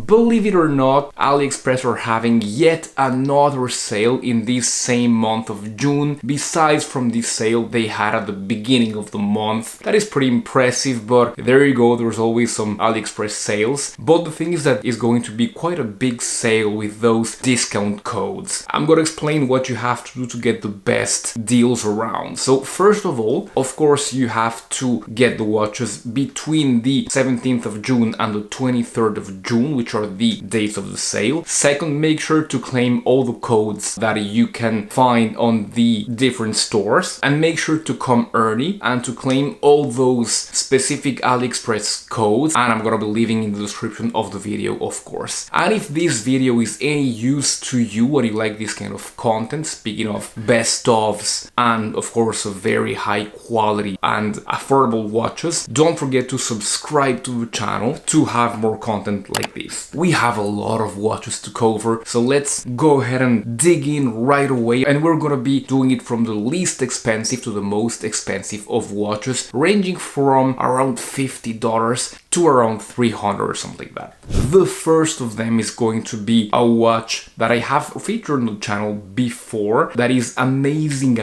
believe it or not, Aliexpress are having yet another sale in this same month of June, besides from this sale they had at the beginning of the month. That is pretty impressive, but there you go, there's always some Aliexpress sales. But the thing is that it's going to be quite a big sale with those discount codes. I'm gonna explain what you have to do to get the best deals around. So first of all, of course, you have to get the watches between the 17th of June and the 23rd of June, which are the dates of the sale. Second, make sure to claim all the codes that you can find on the different stores, and make sure to come early and to claim all those specific Aliexpress codes, and I'm gonna be leaving in the description of the video, of course. And if this video is any use to you or you like this kind of content, speaking of best ofs and of course a very high quality and affordable watches, don't forget to subscribe to the channel to have more content like this. We have a lot of watches to cover, so let's go ahead and dig in right away, and we're gonna be doing it from the least expensive to the most expensive of watches, ranging from around $50 to around $300 or something like that. The first of them is going to be a watch that I have featured on the channel before, that is amazing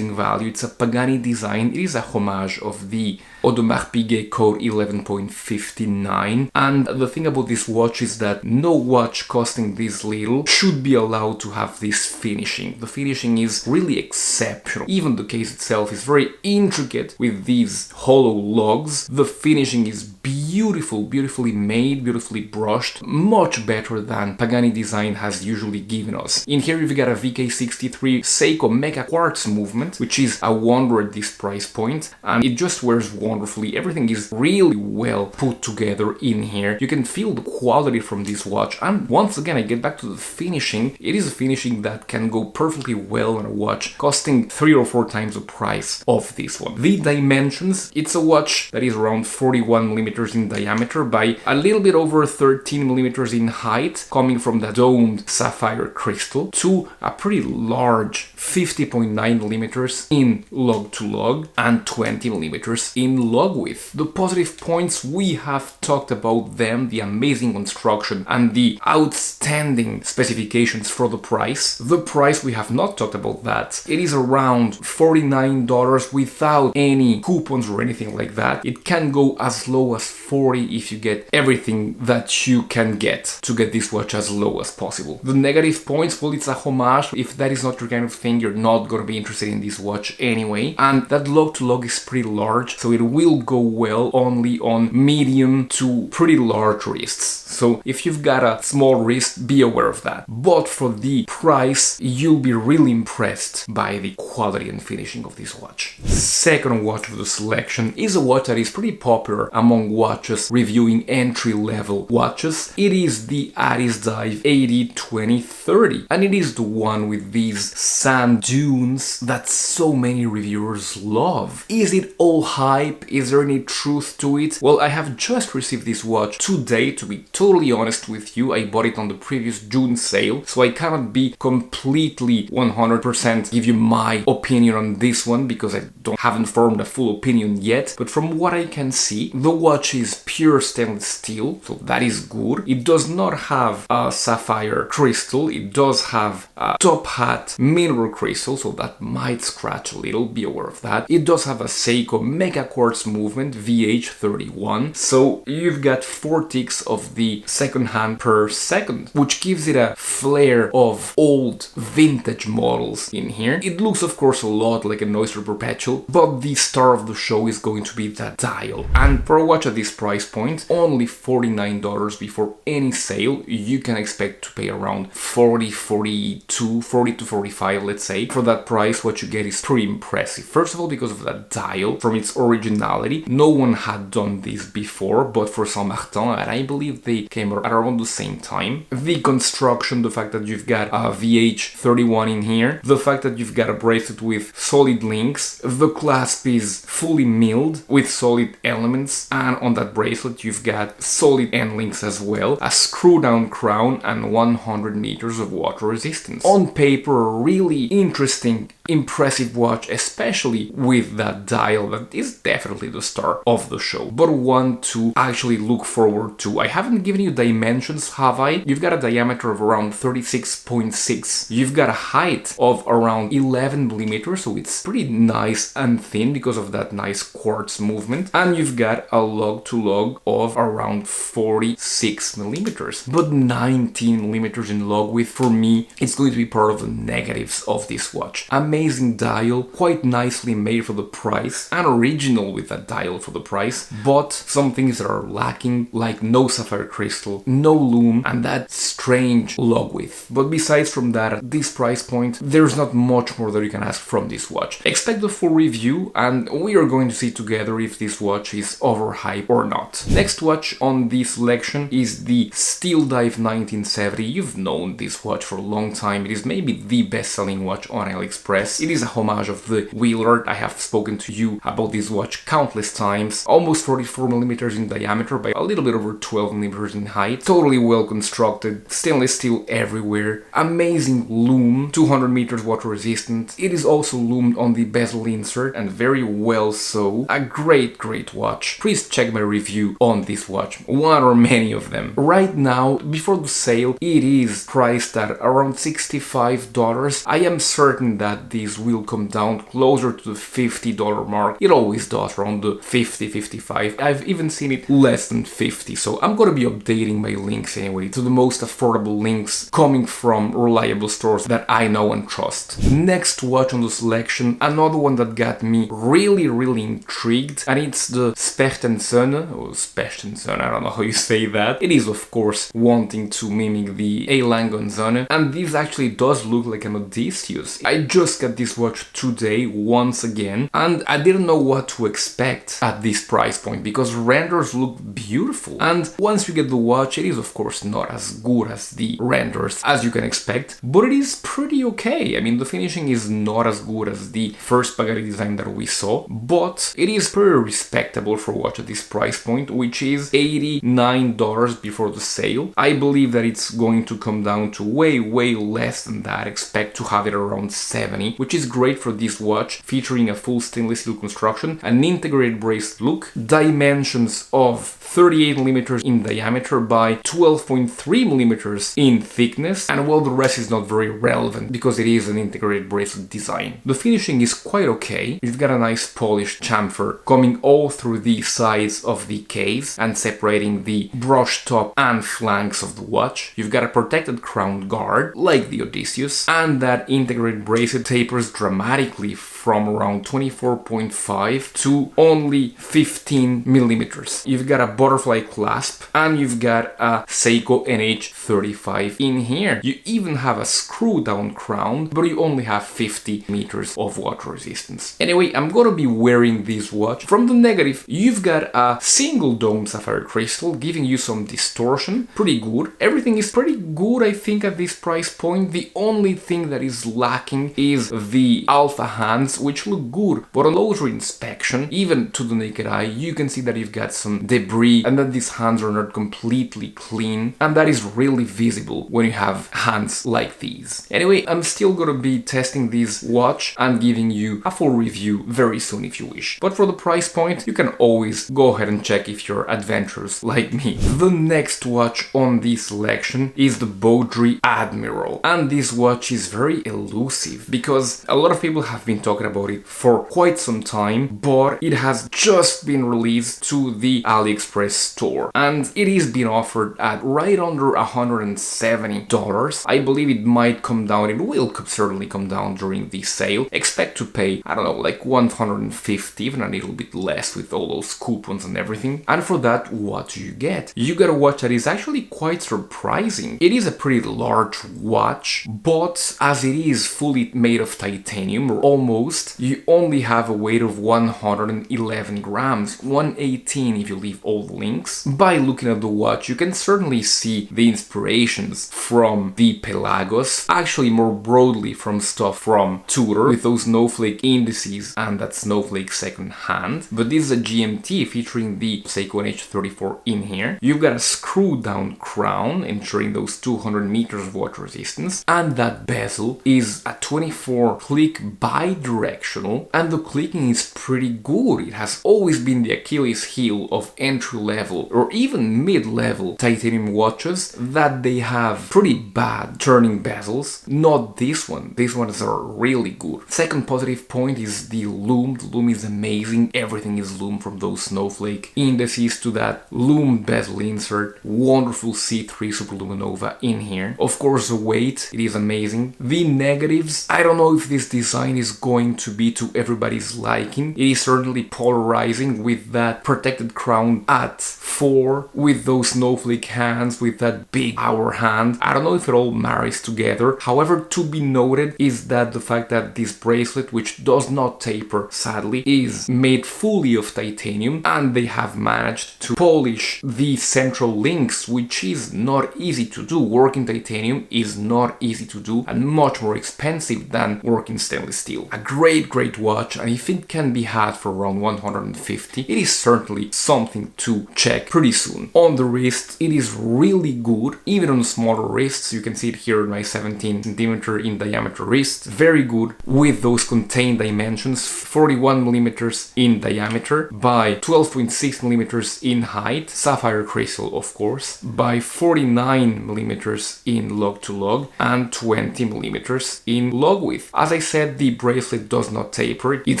value. It's a Pagani design. It is a homage of the Audemars Piguet Code 11.59, and the thing about this watch is that no watch costing this little should be allowed to have this finishing. The finishing is really exceptional. Even the case itself is very intricate with these hollow lugs. The finishing is beautifully made, beautifully brushed, much better than Pagani Design has usually given us. In here you've got a VK63 Seiko Mega Quartz movement, which is a wonder at this price point, and it just wears wonderfully. Everything is really well put together in here. You can feel the quality from this watch, and once again I get back to the finishing. It is a finishing that can go perfectly well on a watch costing 3 or 4 times the price of this one. The dimensions, it's a watch that is around 41 millimeters in diameter by a little bit over 13 millimeters in height, coming from the domed sapphire crystal, to a pretty large 50.9 millimeters in lug to lug and 20 millimeters in lug width. The positive points, we have talked about them, the amazing construction and the outstanding specifications for the price. The price, we have not talked about that. It is around $49 without any coupons or anything like that. It can go as low as $40 if you get everything that you can get to get this watch as low as possible. The negative points, well, it's a homage. If that is not your kind of thing, you're not gonna be interested in this watch anyway. And that lug to lug is pretty large, so it will go well only on medium to pretty large wrists. So if you've got a small wrist, be aware of that. But for the price, you'll be really impressed by the quality and finishing of this watch. Second watch of the selection is a watch that is pretty popular among watches reviewing entry-level watches. It is the Addiesdive 80-20-30, and it is the one with these sand dunes that so many reviewers love. Is it all hype? Is there any truth to it? Well, I have just received this watch today, to be totally honest with you. I bought it on the previous June sale, so I cannot be completely 100% give you my opinion on this one because I haven't formed a full opinion yet. But from what I can see, the watch is pure stainless steel, so that is good. It does not have a sapphire crystal. It does have a top hat mineral crystal, so that might scratch a little, be aware of that. It does have a Seiko Mega Quartz movement VH31, so you've got 4 ticks of the second hand per second, which gives it a flair of old vintage models in here. It looks of course a lot like an Oyster Perpetual, but the star of the show is going to be that dial. And for a watch at this price point, only $49 before any sale, you can expect to pay around $40 to $45, let's say. For that price, what you get is pretty impressive. First of all, because of that dial, from its originality, no one had done this before, but for Saint Martin, and I believe they came at around the same time. The construction, the fact that you've got a VH31 in here, the fact that you've got a bracelet with solid links, the clasp is fully milled with solid elements, and on that bracelet you've got solid end links as well, a screw down crown and 100 meters of water resistance. On paper, a really interesting impressive watch, especially with that dial that is definitely the star of the show, but one to actually look forward to. I haven't given you dimensions, have I? You've got a diameter of around 36.6. You've got a height of around 11 millimeters, so it's pretty nice and thin because of that nice quartz movement. And you've got a log to log of around 46 millimeters, but 19 millimeters in log width. For me, it's going to be part of the negatives of this watch. Amazing dial, quite nicely made for the price, and original with that dial for the price, but some things that are lacking, like no sapphire crystal, no lume, and that strange log width. But besides from that, at this price point, there's not much more that you can ask from this watch. Expect the full review, and we are going to see together if this watch is overhyped or not. Next watch on this selection is the Steeldive 1970. You've known this watch for a long time. It is maybe the best-selling watch on Aliexpress. It is a homage of the Wheeler. I have spoken to you about this watch countless times. Almost 44 millimeters in diameter by a little bit over 12 millimeters in height. Totally well constructed. Stainless steel everywhere. Amazing lume. 200 meters water resistant. It is also loomed on the bezel insert, and very well so. A great watch. Please check my review on this watch. One or many of them. Right now, before the sale, it is priced at around $65. I am certain that this will come down closer to the $50 mark. It always does, around the 50, 55. I've even seen it less than 50, so I'm gonna be updating my links anyway to the most affordable links coming from reliable stores that I know and trust. Next watch on the selection, another one that got me really intrigued, and it's the Specht and Sohne, or Specht and Sohne, I don't know how you say that. It is, of course, wanting to mimic the A. Sohne, and this actually does look like an Odysseus. I just got this watch today once again, and I didn't know what to expect at this price point because renders look beautiful, and once you get the watch, it is of course not as good as the renders as you can expect, but it is pretty okay. I mean, the finishing is not as good as the first Pagani design that we saw, but it is pretty respectable for a watch at this price point, which is $89 before the sale. I believe that it's going to come down to way less than that. Expect to have it around 70, which is great for this watch, featuring a full stainless steel construction, an integrated bracelet look, dimensions of 38 millimeters in diameter by 12.3 millimeters in thickness, and well, the rest is not very relevant because it is an integrated bracelet design. The finishing is quite okay. You've got a nice polished chamfer coming all through the sides of the case and separating the brush top and flanks of the watch. You've got a protected crown guard like the Odysseus, and that integrated bracelet tapers dramatically from around 24.5 to only 15 millimeters. You've got a butterfly clasp, and you've got a Seiko NH35 in here. You even have a screw down crown, but you only have 50 meters of water resistance. Anyway, I'm gonna be wearing this watch. From the negative, you've got a single dome sapphire crystal giving you some distortion. Pretty good. Everything is pretty good, I think, at this price point. The only thing that is lacking is the alpha hands, which look good, but on closer inspection, even to the naked eye, you can see that you've got some debris and that these hands are not completely clean, and that is really visible when you have hands like these. Anyway, I'm still gonna be testing this watch and giving you a full review very soon if you wish. But for the price point, you can always go ahead and check if you're adventurous like me. The next watch on this selection is the Boderry Admiral, and this watch is very elusive because a lot of people have been talking about it for quite some time, but it has just been released to the Aliexpress store, and it is being offered at right under $170. I believe it might come down, it will certainly come down during the sale. Expect to pay, I don't know, like $150, even a little bit less with all those coupons and everything. And for that, what do you get? You get a watch that is actually quite surprising. It is a pretty large watch, but as it is fully made of titanium, or almost, boast. You only have a weight of 111 grams, 118 if you leave all the links. By looking at the watch, you can certainly see the inspirations from the Pelagos, actually more broadly from stuff from Tudor, with those snowflake indices and that snowflake second hand. But this is a GMT featuring the Seiko NH34 in here. You've got a screw down crown, ensuring those 200 meters of water resistance, and that bezel is a 24 click bi-directional, and the clicking is pretty good. It has always been the Achilles heel of entry-level or even mid-level titanium watches, that they have pretty bad turning bezels. Not this one. These ones are really good. Second positive point is the loom. The loom is amazing. Everything is loom, from those snowflake indices to that loom bezel insert. Wonderful C3 Superluminova in here. Of course, the weight, it is amazing. The negatives, I don't know if this design is going to be to everybody's liking. It is certainly polarizing, with that protected crown at 4, with those snowflake hands, with that big hour hand. I don't know if it all marries together. However, to be noted is that the fact that this bracelet, which does not taper sadly, is made fully of titanium, and they have managed to polish the central links, which is not easy to do. Working titanium is not easy to do and much more expensive than working stainless steel. A great watch, and if it can be had for around 150, it is certainly something to check pretty soon. On the wrist, it is really good, even on smaller wrists. You can see it here on my 17 centimeter in diameter wrist. Very good with those contained dimensions, 41 millimeters in diameter by 12.6 millimeters in height, sapphire crystal of course, by 49 millimeters in lug to lug and 20 millimeters in lug width. As I said, the bracelet does not taper, it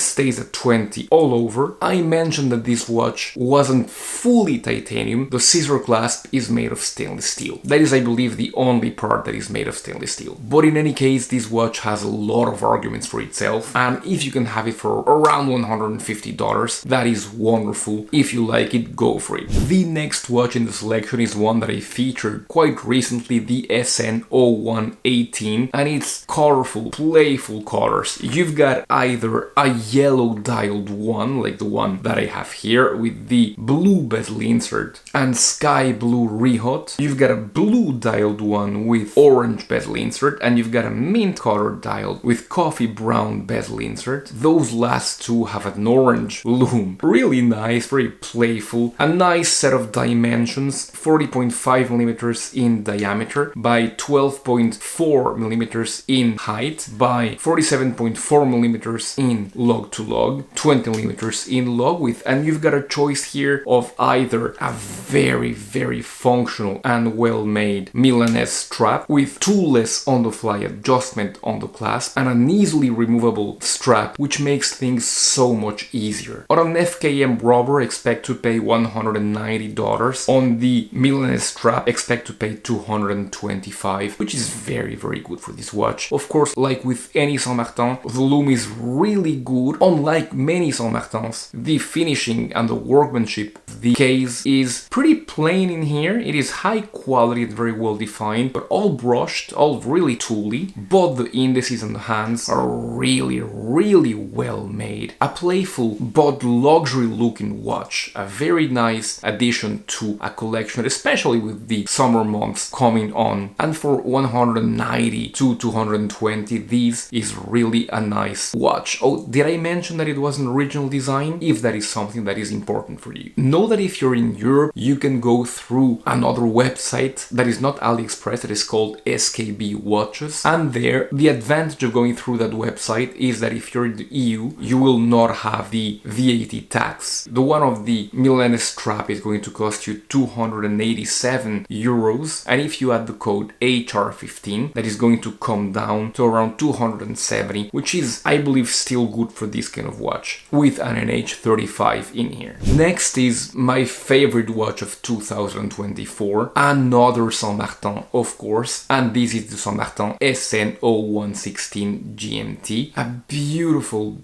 stays at 20 all over. I mentioned that this watch wasn't fully titanium. The scissor clasp is made of stainless steel. That is, I believe, the only part that is made of stainless steel. But in any case, this watch has a lot of arguments for itself, and if you can have it for around $150, that is wonderful. If you like it, go for it. The next watch in the selection is one that I featured quite recently, the SN0118, and it's colorful, playful colors. You've got either a yellow dialed one, like the one that I have here, with the blue bezel insert and sky blue rehot. You've got a blue dialed one with orange bezel insert, and you've got a mint colored dialed with coffee brown bezel insert. Those last two have an orange loom. Really nice, very playful. A nice set of dimensions, 40.5 millimeters in diameter by 12.4 millimeters in height by 47.4 millimeters in lug to lug, 20 millimeters in lug width, and you've got a choice here of either a very functional and well-made Milanese strap with toolless on-the-fly adjustment on the clasp and an easily removable strap, which makes things so much easier. On an FKM rubber, expect to pay $190. On the Milanese strap, expect to pay $225, which is very good for this watch. Of course, like with any Saint Martin, the loom is really good. Unlike many Saint Martins, the finishing and the workmanship of the case is pretty plain in here. It is high quality and very well defined, but all brushed, all really tooly. Both the indices and the hands are really well made. A playful but luxury looking watch. A very nice addition to a collection, especially with the summer months coming on. And for 190 to 220, this is really a nice watch. Oh, did I mention that it was an original design? If that is something that is important for you. Know that if you're in Europe, you can go through another website that is not Aliexpress, that is called SKB Watches. And there, the advantage of going through that website is that if you're in the EU, you will not have the VAT tax. The one of the Milanese strap is going to cost you 287 euros, and if you add the code HR15, that is going to come down to around 270, which is, I believe, still good for this kind of watch, with an NH35 in here. Next is my favorite watch of 2024, another Saint Martin, of course, and this is the Saint Martin SN0116 GMT. A beautiful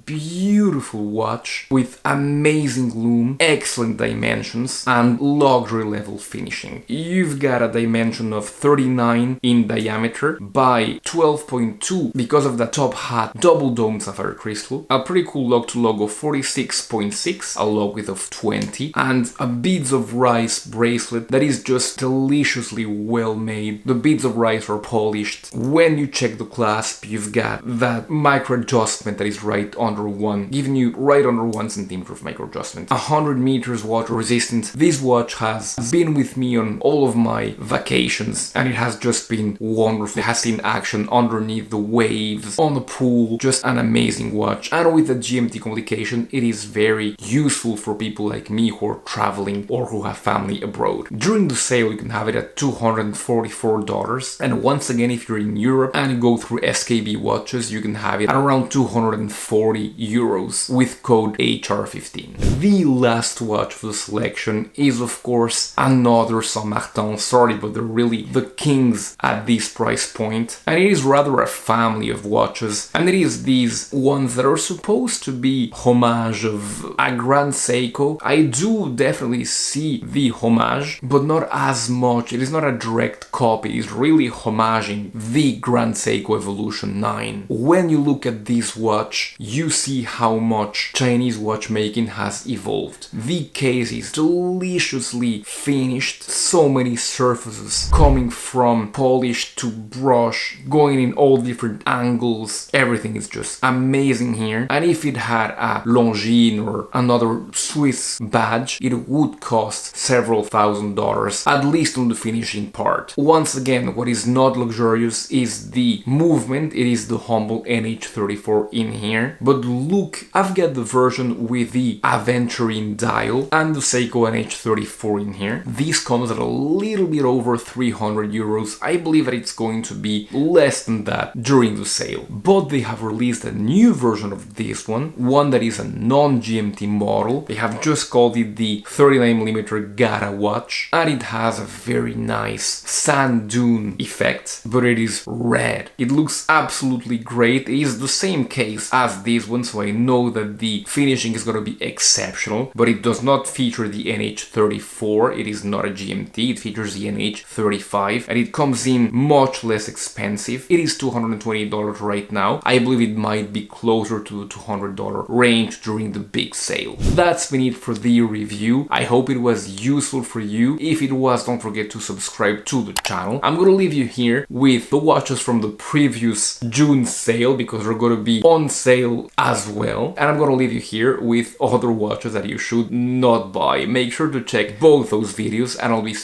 watch with amazing loom, excellent dimensions, and luxury level finishing. You've got a dimension of 39 in diameter by 12.2 because of the top hat double dome honeycomb sapphire crystal, a pretty cool log-to-log of 46.6, a log width of 20, and a beads of rice bracelet that is just deliciously well made. The beads of rice are polished. When you check the clasp, you've got that micro adjustment that is right under one, giving you right under 1 centimeter of micro adjustment. 100 meters water resistant. This watch has been with me on all of my vacations, and it has just been wonderful. It has seen action underneath the waves, on the pool, just an amazing watch. And with the GMT complication, it is very useful for people like me who are traveling or who have family abroad. During the sale, you can have it at $244, and once again, if you're in Europe and you go through SKB watches, you can have it at around 240 euros with code HR15. The last watch for the selection is, of course, another Saint Martin. Sorry, but they're really the kings at this price point, and it is rather a family of watches, and it is these ones that are supposed to be homage of a Grand Seiko. I do definitely see the homage, but not as much. It is not a direct copy. It is really homaging the Grand Seiko Evolution 9. When you look at this watch, you see how much Chinese watchmaking has evolved. The case is deliciously finished, so many surfaces coming from polish to brush, going in all different angles. Everything is just amazing here, and if it had a Longines or another Swiss badge, it would cost several $1,000s, at least on the finishing part. Once again, what is not luxurious is the movement. It is the humble NH34 in here, but look, I've got the version with the Aventurine dial and the Seiko NH34 in here. This comes at a little bit over 300 euros. I believe that it's going to be less than that during the sale, but they have released a new version of this one that is a non-GMT model. They have just called it the 39mm GADA watch, and it has a very nice sand dune effect, but it is red. It looks absolutely great. It is the same case as this one, so I know that the finishing is going to be exceptional, but it does not feature the NH34. It is not a GMT. It features the NH35, and it comes in much less expensive. It is $220 right now. I believe it might be closer to the $200 range during the big sale. That's been it for the review. I hope it was useful for you. If it was, don't forget to subscribe to the channel. I'm gonna leave you here with the watches from the previous June sale, because they're gonna be on sale as well, and I'm gonna leave you here with other watches that you should not buy. Make sure to check both those videos, and I'll be